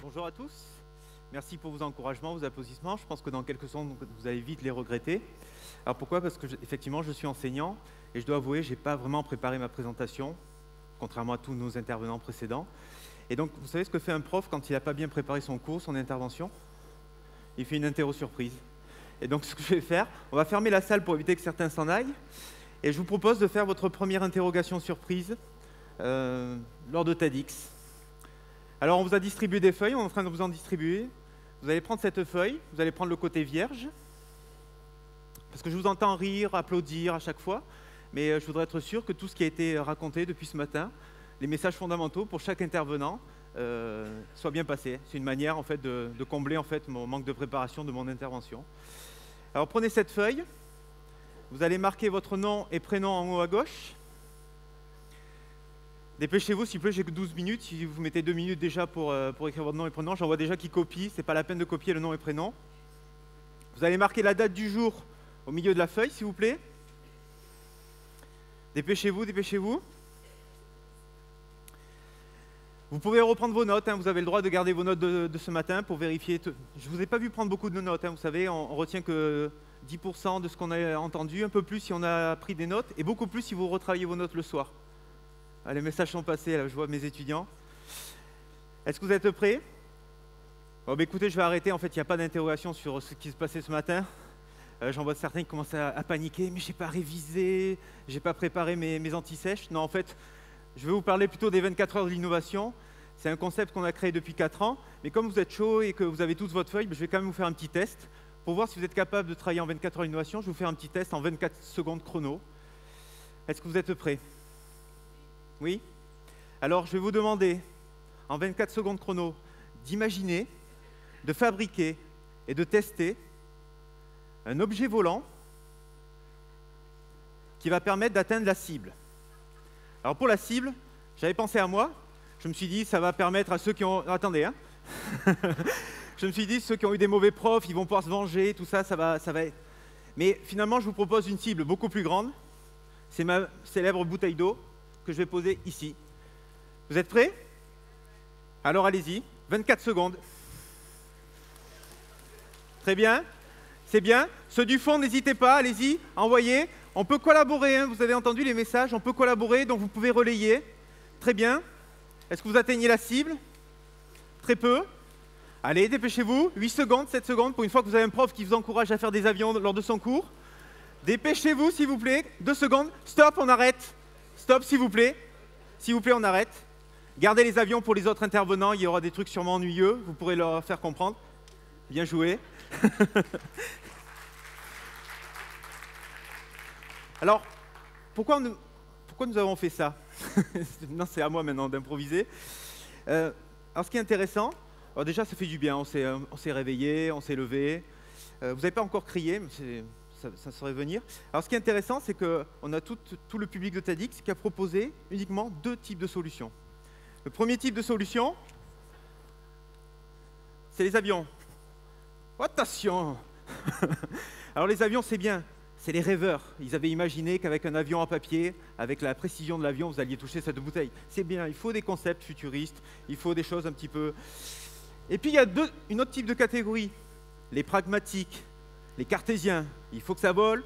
Bonjour à tous, merci pour vos encouragements, vos applaudissements. Je pense que dans quelques secondes, vous allez vite les regretter. Alors pourquoi? Parce que effectivement, je suis enseignant et je dois avouer, je n'ai pas vraiment préparé ma présentation, contrairement à tous nos intervenants précédents. Et donc, vous savez ce que fait un prof quand il n'a pas bien préparé son cours, son intervention? Il fait une interro surprise. Et donc, ce que je vais faire, on va fermer la salle pour éviter que certains s'en aillent. Et je vous propose de faire votre première interrogation surprise lors de TEDx. Alors, on vous a distribué des feuilles, on est en train de vous en distribuer. Vous allez prendre cette feuille, vous allez prendre le côté vierge, parce que je vous entends rire, applaudir à chaque fois, mais je voudrais être sûr que tout ce qui a été raconté depuis ce matin, les messages fondamentaux pour chaque intervenant, soient bien passés. C'est une manière en fait, de combler en fait, mon manque de préparation de mon intervention. Alors, prenez cette feuille, vous allez marquer votre nom et prénom en haut à gauche. Dépêchez-vous, s'il vous plaît, j'ai que 12 minutes. Si vous mettez 2 minutes déjà pour écrire votre nom et prénom, j'en vois déjà qui copient. Ce n'est pas la peine de copier le nom et prénom. Vous allez marquer la date du jour au milieu de la feuille, s'il vous plaît. Dépêchez-vous, dépêchez-vous. Vous pouvez reprendre vos notes. Vous avez le droit de garder vos notes de ce matin pour vérifier. Je ne vous ai pas vu prendre beaucoup de notes. Vous savez, on retient que 10% de ce qu'on a entendu, un peu plus si on a pris des notes, et beaucoup plus si vous retravaillez vos notes le soir. Ah, les messages sont passés, là, je vois mes étudiants. Est-ce que vous êtes prêts? Écoutez, je vais arrêter. En fait, il n'y a pas d'interrogation sur ce qui se passait ce matin. J'en vois certains qui commencent à paniquer. Mais je n'ai pas révisé, je n'ai pas préparé mes anti-sèches. Non, en fait, je vais vous parler plutôt des 24 heures de l'innovation. C'est un concept qu'on a créé depuis 4 ans. Mais comme vous êtes chaud et que vous avez tous votre feuille, je vais quand même vous faire un petit test. Pour voir si vous êtes capable de travailler en 24 heures d'innovation, je vais vous faire un petit test en 24 secondes chrono. Est-ce que vous êtes prêts? Oui? Alors, je vais vous demander, en 24 secondes chrono, d'imaginer, de fabriquer et de tester un objet volant qui va permettre d'atteindre la cible. Alors, pour la cible, j'avais pensé à moi. Je me suis dit, ça va permettre à ceux qui ont... Attendez, hein. Je me suis dit, ceux qui ont eu des mauvais profs, ils vont pouvoir se venger, tout ça, ça va être... Mais finalement, je vous propose une cible beaucoup plus grande. C'est ma célèbre bouteille d'eau que je vais poser ici. Vous êtes prêts? Alors allez-y, 24 secondes. Très bien, c'est bien. Ceux du fond, n'hésitez pas, allez-y, envoyez. On peut collaborer, vous avez entendu les messages, on peut collaborer, donc vous pouvez relayer. Très bien. Est-ce que vous atteignez la cible? Très peu. Allez, dépêchez-vous, 8 secondes, 7 secondes, pour une fois que vous avez un prof qui vous encourage à faire des avions lors de son cours. Dépêchez-vous, s'il vous plaît, 2 secondes, stop, on arrête. Stop, s'il vous plaît. S'il vous plaît, on arrête. Gardez les avions pour les autres intervenants. Il y aura des trucs sûrement ennuyeux. Vous pourrez leur faire comprendre. Bien joué. Alors, pourquoi nous avons fait ça? Non, c'est à moi maintenant d'improviser. Alors, ce qui est intéressant, alors déjà, ça fait du bien. On s'est réveillé, on s'est levé. Vous n'avez pas encore crié, mais ça saurait venir. Alors, ce qui est intéressant, c'est qu'on a tout le public de TEDx qui a proposé uniquement 2 types de solutions. Le premier type de solution, c'est les avions. Oh, attention. Alors, les avions, c'est bien. C'est les rêveurs. Ils avaient imaginé qu'avec un avion à papier, avec la précision de l'avion, vous alliez toucher cette bouteille. C'est bien. Il faut des concepts futuristes. Il faut des choses un petit peu... Et puis, il y a une autre type de catégorie. Les pragmatiques. Les cartésiens, il faut que ça vole.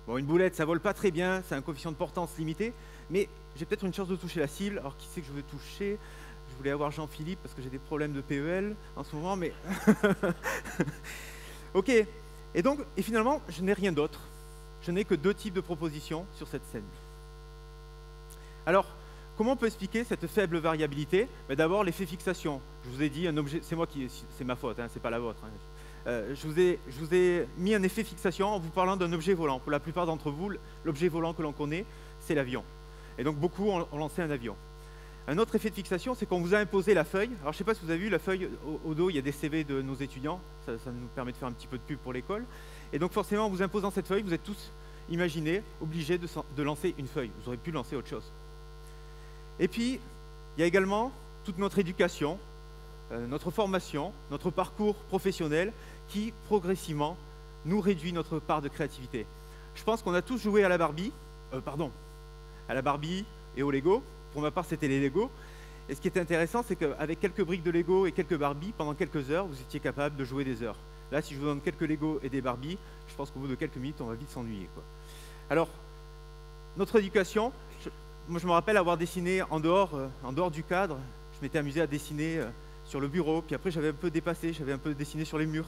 Bon, une boulette, ça vole pas très bien, c'est un coefficient de portance limité, mais j'ai peut-être une chance de toucher la cible. Alors, qui c'est que je veux toucher? Je voulais avoir Jean-Philippe parce que j'ai des problèmes de PEL en ce moment, mais... Ok, et finalement, je n'ai rien d'autre. Je n'ai que 2 types de propositions sur cette scène. Alors, comment on peut expliquer cette faible variabilité? D'abord, l'effet fixation. Je vous ai dit, un objet, c'est ma faute, c'est pas la vôtre. Je vous ai mis un effet fixation en vous parlant d'un objet volant. Pour la plupart d'entre vous, l'objet volant que l'on connaît, c'est l'avion. Et donc beaucoup ont lancé un avion. Un autre effet de fixation, c'est qu'on vous a imposé la feuille. Alors je ne sais pas si vous avez vu la feuille au dos, il y a des CV de nos étudiants. Ça nous permet de faire un petit peu de pub pour l'école. Et donc forcément, en vous imposant cette feuille, vous êtes tous, imaginez, obligés de lancer une feuille. Vous auriez pu lancer autre chose. Et puis, il y a également toute notre éducation, notre formation, notre parcours professionnel qui, progressivement, nous réduit notre part de créativité. Je pense qu'on a tous joué à la Barbie pardon, à la Barbie et au Lego. Pour ma part, c'était les Lego. Et ce qui était intéressant, c'est qu'avec quelques briques de Lego et quelques Barbie, pendant quelques heures, vous étiez capable de jouer des heures. Là, si je vous donne quelques Lego et des Barbie, je pense qu'au bout de quelques minutes, on va vite s'ennuyer, quoi. Alors, notre éducation, moi je me rappelle avoir dessiné en dehors du cadre. Je m'étais amusé à dessiner sur le bureau, puis après j'avais un peu dépassé, j'avais un peu dessiné sur les murs.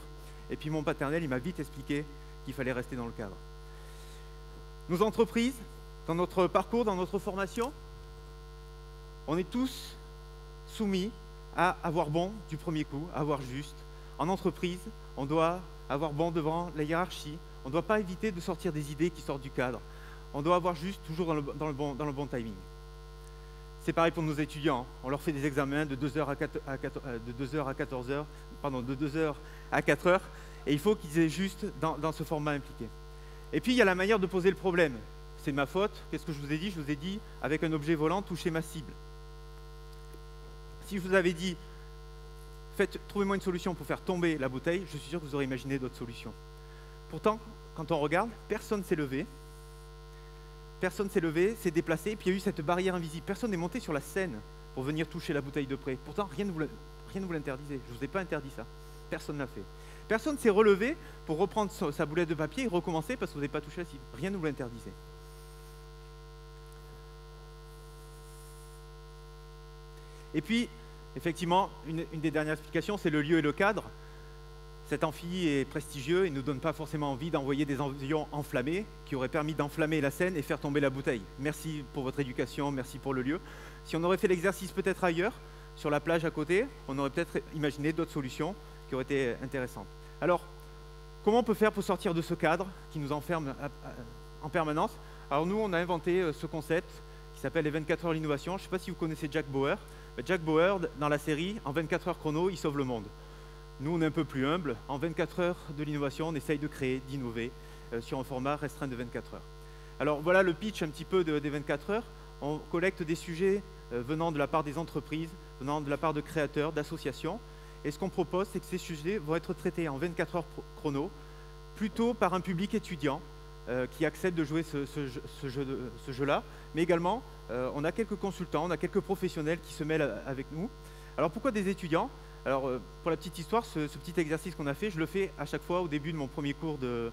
Et puis mon paternel, il m'a vite expliqué qu'il fallait rester dans le cadre. Nos entreprises, dans notre parcours, dans notre formation, on est tous soumis à avoir bon du premier coup, à avoir juste. En entreprise, on doit avoir bon devant la hiérarchie. On ne doit pas éviter de sortir des idées qui sortent du cadre. On doit avoir juste toujours dans le bon timing. C'est pareil pour nos étudiants. On leur fait des examens de 2 heures à 4 heures, et il faut qu'ils aient juste dans ce format impliqué. Et puis il y a la manière de poser le problème. C'est de ma faute. Qu'est-ce que je vous ai dit? Je vous ai dit, avec un objet volant, touchez ma cible. Si je vous avais dit, trouvez-moi une solution pour faire tomber la bouteille, je suis sûr que vous aurez imaginé d'autres solutions. Pourtant, quand on regarde, personne ne s'est levé. Personne ne s'est levé, s'est déplacé, et puis il y a eu cette barrière invisible. Personne n'est monté sur la scène pour venir toucher la bouteille de près. Pourtant, rien ne vous l'interdisait. Je ne vous ai pas interdit ça. Personne ne l'a fait. Personne ne s'est relevé pour reprendre sa boulette de papier et recommencer parce que vous n'avez pas touché la cible. Rien ne vous l'interdisait. Et puis, effectivement, une des dernières explications, c'est le lieu et le cadre. Cet amphi est prestigieux et ne nous donne pas forcément envie d'envoyer des avions enflammés qui auraient permis d'enflammer la scène et faire tomber la bouteille. Merci pour votre éducation, merci pour le lieu. Si on aurait fait l'exercice peut-être ailleurs, sur la plage à côté, on aurait peut-être imaginé d'autres solutions qui auraient été intéressantes. Alors, comment on peut faire pour sortir de ce cadre qui nous enferme en permanence? Alors nous, on a inventé ce concept qui s'appelle les 24 heures de l'innovation. Je ne sais pas si vous connaissez Jack Bauer. Jack Bauer, dans la série, en 24 heures chrono, il sauve le monde. Nous, on est un peu plus humble. En 24 heures de l'innovation, on essaye de créer, d'innover sur un format restreint de 24 heures. Alors voilà le pitch un petit peu des 24 heures. On collecte des sujets venant de la part des entreprises, venant de la part de créateurs, d'associations. Et ce qu'on propose, c'est que ces sujets vont être traités en 24 heures chrono, plutôt par un public étudiant qui accepte de jouer ce jeu-là. Mais également, on a quelques consultants, on a quelques professionnels qui se mêlent avec nous. Alors pourquoi des étudiants? Alors, pour la petite histoire, ce petit exercice qu'on a fait, je le fais à chaque fois au début de mon premier cours de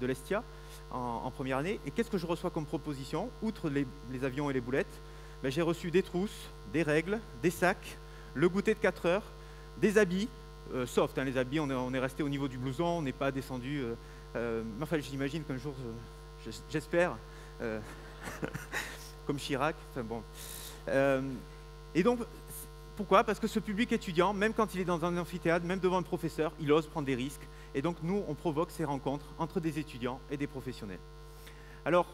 l'Estia, en première année. Et qu'est-ce que je reçois comme proposition? Outre les avions et les boulettes, ben, j'ai reçu des trousses, des règles, des sacs, le goûter de 4 heures, des habits, soft, hein, les habits, on est resté au niveau du blouson, on n'est pas descendu. Enfin, j'imagine qu'un jour, j'espère, comme Chirac, enfin bon. Et donc, pourquoi? Parce que ce public étudiant, même quand il est dans un amphithéâtre, même devant un professeur, il ose prendre des risques. Et donc, nous, on provoque ces rencontres entre des étudiants et des professionnels. Alors,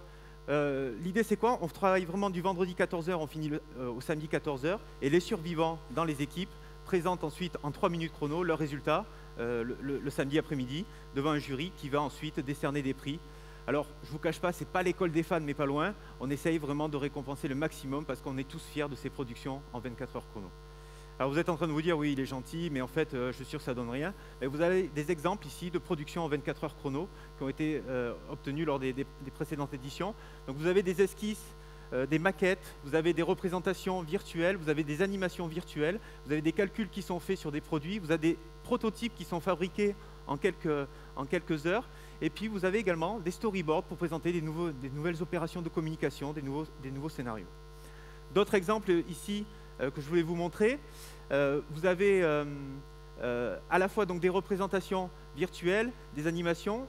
l'idée, c'est quoi? On travaille vraiment du vendredi 14 h, on finit au samedi 14 h. Et les survivants dans les équipes présentent ensuite en 3 minutes chrono leurs résultats le samedi après-midi devant un jury qui va ensuite décerner des prix. Alors, je ne vous cache pas, ce n'est pas l'école des fans, mais pas loin. On essaye vraiment de récompenser le maximum parce qu'on est tous fiers de ces productions en 24 heures chrono. Alors vous êtes en train de vous dire, oui, il est gentil, mais en fait, je suis sûr que ça ne donne rien. Mais vous avez des exemples ici de productions en 24 heures chrono qui ont été obtenues lors des précédentes éditions. Donc vous avez des esquisses, des maquettes, vous avez des représentations virtuelles, vous avez des animations virtuelles, vous avez des calculs qui sont faits sur des produits, vous avez des prototypes qui sont fabriqués en quelques heures. Et puis vous avez également des storyboards pour présenter des nouvelles opérations de communication, des nouveaux scénarios. D'autres exemples ici que je voulais vous montrer. Vous avez à la fois donc, des représentations virtuelles, des animations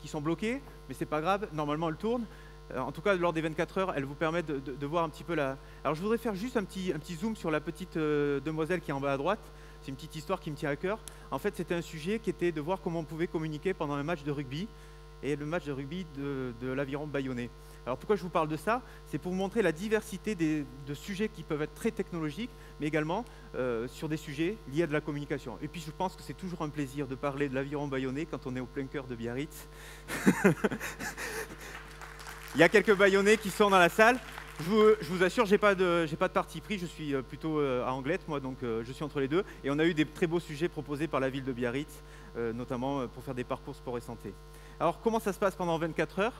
qui sont bloquées, mais ce n'est pas grave, normalement elles tournent. En tout cas, lors des 24 heures, elles vous permettent de voir un petit peu la... Alors je voudrais faire juste un petit zoom sur la petite demoiselle qui est en bas à droite. C'est une petite histoire qui me tient à cœur. En fait, c'était un sujet qui était de voir comment on pouvait communiquer pendant un match de rugby, et le match de rugby de l'Aviron Bayonnais. Alors pourquoi je vous parle de ça? C'est pour vous montrer la diversité de sujets qui peuvent être très technologiques, mais également sur des sujets liés à de la communication. Et puis je pense que c'est toujours un plaisir de parler de l'Aviron Bayonnais quand on est au plein cœur de Biarritz. Il y a quelques Bayonnais qui sont dans la salle. Je vous assure, j'ai pas de parti pris, je suis plutôt à Anglette, moi, donc je suis entre les deux. Et on a eu des très beaux sujets proposés par la ville de Biarritz, notamment pour faire des parcours sport et santé. Alors, comment ça se passe pendant 24 heures?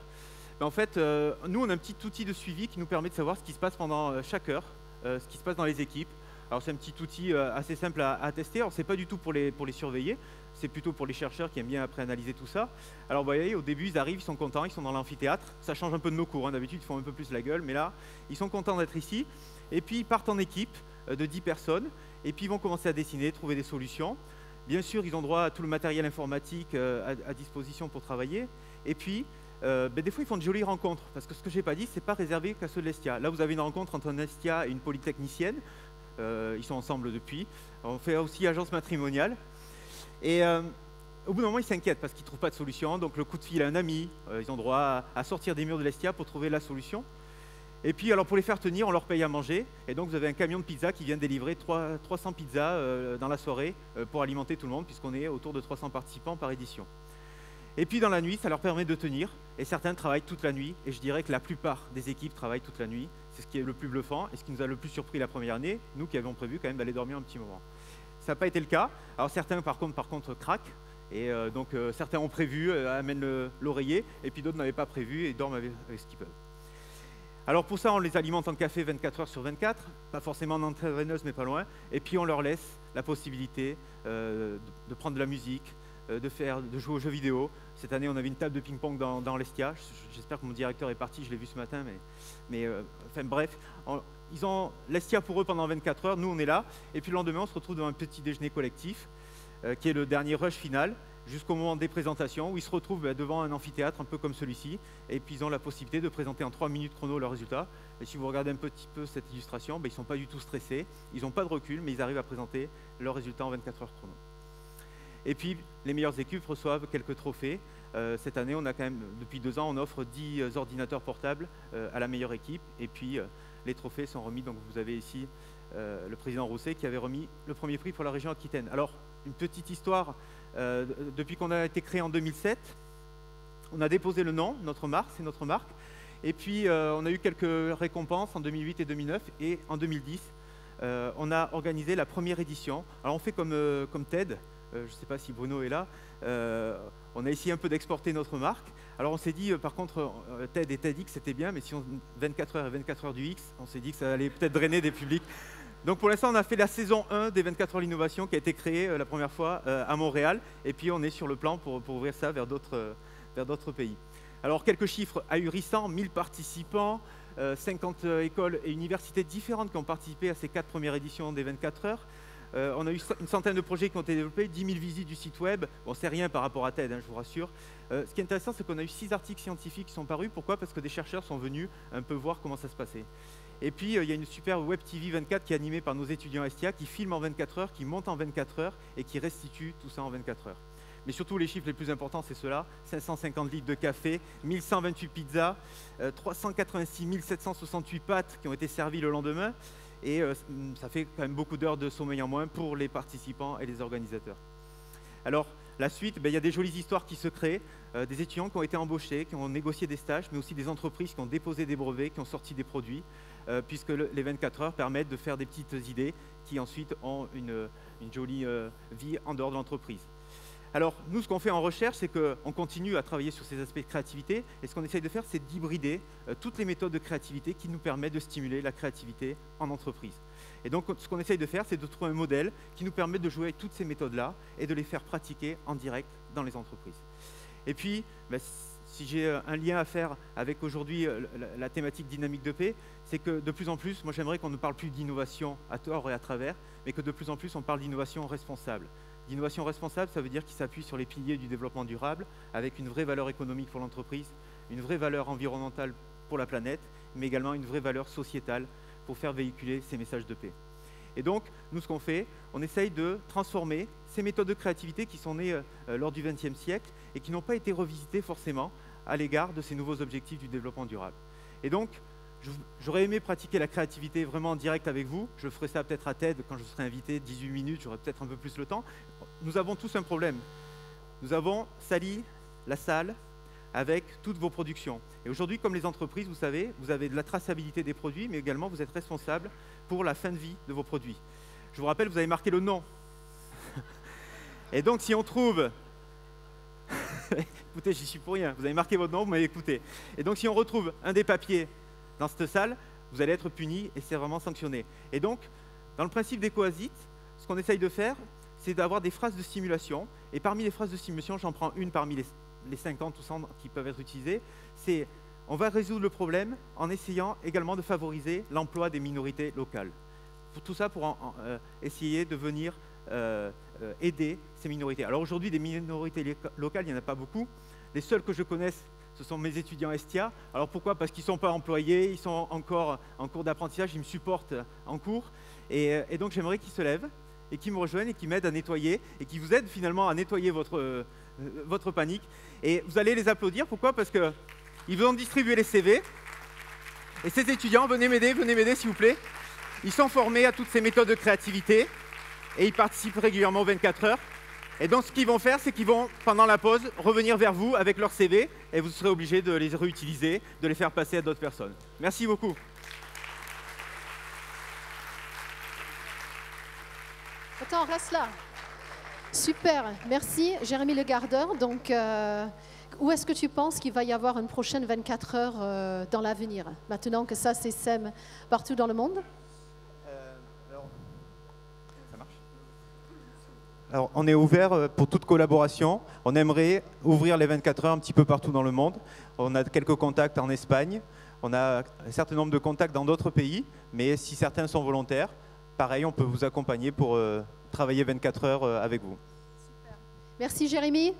En fait, nous, on a un petit outil de suivi qui nous permet de savoir ce qui se passe pendant chaque heure, ce qui se passe dans les équipes. Alors, c'est un petit outil assez simple à tester. Alors, ce n'est pas du tout pour les surveiller, c'est plutôt pour les chercheurs qui aiment bien après analyser tout ça. Alors, vous voyez, au début, ils arrivent, ils sont contents, ils sont dans l'amphithéâtre. Ça change un peu de nos cours, hein. D'habitude, ils font un peu plus la gueule, mais là, ils sont contents d'être ici. Et puis, ils partent en équipe de 10 personnes, et puis ils vont commencer à dessiner, trouver des solutions. Bien sûr, ils ont droit à tout le matériel informatique à disposition pour travailler. Et puis, des fois, ils font de jolies rencontres, parce que ce que je n'ai pas dit, ce n'est pas réservé qu'à ceux de l'Estia. Là, vous avez une rencontre entre un Estia et une polytechnicienne. Ils sont ensemble depuis. On fait aussi agence matrimoniale. Et au bout d'un moment, ils s'inquiètent parce qu'ils ne trouvent pas de solution. Donc, le coup de fil à un ami, ils ont droit à sortir des murs de l'Estia pour trouver la solution. Et puis, alors pour les faire tenir, on leur paye à manger. Et donc, vous avez un camion de pizza qui vient délivrer 300 pizzas dans la soirée pour alimenter tout le monde, puisqu'on est autour de 300 participants par édition. Et puis, dans la nuit, ça leur permet de tenir. Et certains travaillent toute la nuit. Et je dirais que la plupart des équipes travaillent toute la nuit. C'est ce qui est le plus bluffant et ce qui nous a le plus surpris la première année, nous qui avions prévu quand même d'aller dormir un petit moment. Ça n'a pas été le cas. Alors, certains, par contre craquent. Et donc, certains ont prévu, amènent l'oreiller. Et puis, d'autres n'avaient pas prévu et dorment avec ce qu'ils peuvent. Alors pour ça, on les alimente en café 24 heures sur 24, pas forcément en intraveineuse, mais pas loin. Et puis on leur laisse la possibilité de prendre de la musique, de jouer aux jeux vidéo. Cette année, on avait une table de ping-pong dans l'Estia. J'espère que mon directeur est parti, je l'ai vu ce matin. Enfin bref, ils ont l'Estia pour eux pendant 24 heures, nous on est là. Et puis le lendemain, on se retrouve devant un petit déjeuner collectif, qui est le dernier rush final, jusqu'au moment des présentations, où ils se retrouvent devant un amphithéâtre un peu comme celui-ci, et puis ils ont la possibilité de présenter en 3 minutes chrono leurs résultats. Et si vous regardez un petit peu cette illustration, ils ne sont pas du tout stressés, ils n'ont pas de recul, mais ils arrivent à présenter leurs résultats en 24 heures chrono. Et puis, les meilleures équipes reçoivent quelques trophées. Cette année, on a quand même, depuis 2 ans, on offre 10 ordinateurs portables à la meilleure équipe, et puis les trophées sont remis. Donc vous avez ici le président Rousset qui avait remis le premier prix pour la région Aquitaine. Alors, une petite histoire. Depuis qu'on a été créé en 2007, on a déposé le nom, notre marque, c'est notre marque. Et puis, on a eu quelques récompenses en 2008 et 2009. Et en 2010, on a organisé la première édition. Alors, on fait comme TED. Je ne sais pas si Bruno est là. On a essayé un peu d'exporter notre marque. Alors, on s'est dit, par contre, TED et TEDx, c'était bien. Mais si on 24 heures et 24 heures du X, on s'est dit que ça allait peut-être drainer des publics. Donc pour l'instant, on a fait la saison 1 des 24 heures l'innovation qui a été créée la première fois à Montréal. Et puis on est sur le plan pour ouvrir ça vers d'autres pays. Alors quelques chiffres ahurissants, 1000 participants, 50 écoles et universités différentes qui ont participé à ces 4 premières éditions des 24 heures. On a eu une centaine de projets qui ont été développés, 10 000 visites du site web. Bon, c'est rien par rapport à TED, hein, je vous rassure. Ce qui est intéressant, c'est qu'on a eu 6 articles scientifiques qui sont parus. Pourquoi? Parce que des chercheurs sont venus un peu voir comment ça se passait. Et puis, il y a une super web TV 24 qui est animée par nos étudiants Estia, qui filme en 24 heures, qui monte en 24 heures et qui restitue tout ça en 24 heures. Mais surtout, les chiffres les plus importants, c'est ceux-là. 550 litres de café, 1128 pizzas, 386 768 pâtes qui ont été servies le lendemain. Et ça fait quand même beaucoup d'heures de sommeil en moins pour les participants et les organisateurs. Alors, la suite, il y a des jolies histoires qui se créent, des étudiants qui ont été embauchés, qui ont négocié des stages, mais aussi des entreprises qui ont déposé des brevets, qui ont sorti des produits, puisque les 24 heures permettent de faire des petites idées qui ensuite ont une jolie vie en dehors de l'entreprise. Alors, nous, ce qu'on fait en recherche, c'est qu'on continue à travailler sur ces aspects de créativité, et ce qu'on essaye de faire, c'est d'hybrider toutes les méthodes de créativité qui nous permettent de stimuler la créativité en entreprise. Et donc, ce qu'on essaye de faire, c'est de trouver un modèle qui nous permet de jouer avec toutes ces méthodes-là et de les faire pratiquer en direct dans les entreprises. Et puis, si j'ai un lien à faire avec aujourd'hui la thématique dynamique de paix, c'est que de plus en plus, moi j'aimerais qu'on ne parle plus d'innovation à tort et à travers, mais que de plus en plus on parle d'innovation responsable. L'innovation responsable, ça veut dire qu'il s'appuie sur les piliers du développement durable, avec une vraie valeur économique pour l'entreprise, une vraie valeur environnementale pour la planète, mais également une vraie valeur sociétale pour faire véhiculer ces messages de paix. Et donc, nous, ce qu'on fait, on essaye de transformer ces méthodes de créativité qui sont nées lors du XXe siècle et qui n'ont pas été revisitées forcément à l'égard de ces nouveaux objectifs du développement durable. Et donc, j'aurais aimé pratiquer la créativité vraiment en direct avec vous. Je ferai ça peut-être à TED quand je serai invité, 18 minutes, j'aurai peut-être un peu plus le temps. Nous avons tous un problème. Nous avons sali la salle avec toutes vos productions. Et aujourd'hui, comme les entreprises, vous savez, vous avez de la traçabilité des produits, mais également vous êtes responsable pour la fin de vie de vos produits. Je vous rappelle, vous avez marqué le nom. Et donc, si on trouve Écoutez, j'y suis pour rien. Vous avez marqué votre nom, vous m'avez écouté. Et donc, si on retrouve un des papiers dans cette salle, vous allez être puni et c'est vraiment sanctionné. Et donc, dans le principe d'EcoASIT, ce qu'on essaye de faire, c'est d'avoir des phrases de stimulation. Et parmi les phrases de stimulation, j'en prends une parmi les 50 ou 100 qui peuvent être utilisées. C'est on va résoudre le problème en essayant également de favoriser l'emploi des minorités locales. Tout ça pour essayer de venir aider ces minorités. Alors aujourd'hui, des minorités locales, il n'y en a pas beaucoup. Les seuls que je connaisse, ce sont mes étudiants Estia. Alors pourquoi? Parce qu'ils ne sont pas employés, ils sont encore en cours d'apprentissage, ils me supportent en cours. Et donc j'aimerais qu'ils se lèvent et qu'ils me rejoignent et qu'ils m'aident à nettoyer et qu'ils vous aident finalement à nettoyer votre panique. Et vous allez les applaudir. Pourquoi? Parce qu'ils vont distribuer les CV. Et ces étudiants, venez m'aider s'il vous plaît. Ils sont formés à toutes ces méthodes de créativité et ils participent régulièrement aux 24 heures. Et donc ce qu'ils vont faire, c'est qu'ils vont, pendant la pause, revenir vers vous avec leur CV et vous serez obligé de les réutiliser, de les faire passer à d'autres personnes. Merci beaucoup. Attends, reste là. Super, merci Jérémy Le Gardeur. Donc, où est-ce que tu penses qu'il va y avoir une prochaine 24 heures dans l'avenir, maintenant que ça s'essaime partout dans le monde? Alors, on est ouvert pour toute collaboration. On aimerait ouvrir les 24 heures un petit peu partout dans le monde. On a quelques contacts en Espagne. On a un certain nombre de contacts dans d'autres pays. Mais si certains sont volontaires, pareil, on peut vous accompagner pour travailler 24 heures avec vous. Super. Merci Jérémy.